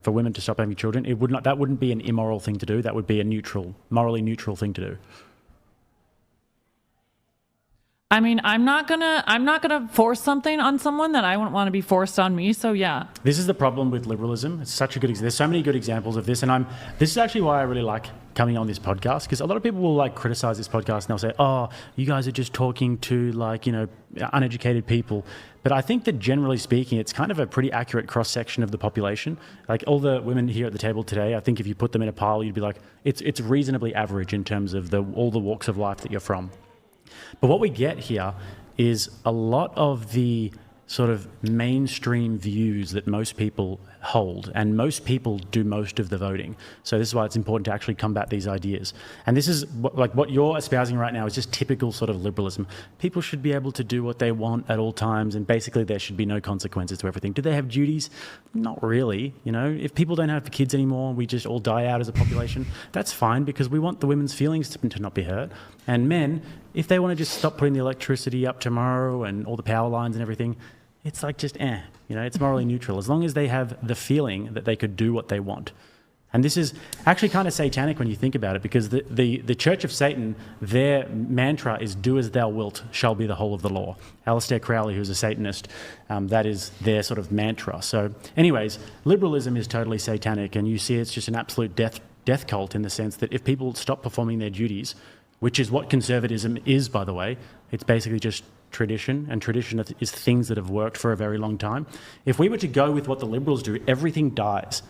for women to stop having children, that wouldn't be an immoral thing to do. That would be a morally neutral thing to do. I mean, I'm not gonna force something on someone that I wouldn't want to be forced on me. So yeah. This is the problem with liberalism. It's such a good. There's so many good examples of this, and this is actually why I really like coming on this podcast, because a lot of people will like criticize this podcast and they'll say, "Oh, you guys are just talking to uneducated people." But I think that generally speaking, it's kind of a pretty accurate cross section of the population. Like all the women here at the table today, I think if you put them in a pile, you'd be like, it's reasonably average in terms of all the walks of life that you're from. But what we get here is a lot of the sort of mainstream views that most people hold, and most people do most of the voting. So this is why it's important to actually combat these ideas. And this is what you're espousing right now is just typical sort of liberalism. People should be able to do what they want at all times, and basically there should be no consequences to everything. Do they have duties? Not really. If people don't have kids anymore, we just all die out as a population, that's fine, because we want the women's feelings to not be hurt. And men, if they want to just stop putting the electricity up tomorrow and all the power lines and everything, it's like just it's morally neutral, as long as they have the feeling that they could do what they want. And this is actually kind of satanic when you think about it, because the Church of Satan, their mantra is "do as thou wilt shall be the whole of the law." Alistair Crowley, who's a Satanist, that is their sort of mantra. So anyways, liberalism is totally satanic, and you see it's just an absolute death cult, in the sense that if people stop performing their duties, which is what conservatism is, by the way, it's basically just tradition, and tradition is things that have worked for a very long time. If we were to go with what the Liberals do, everything dies.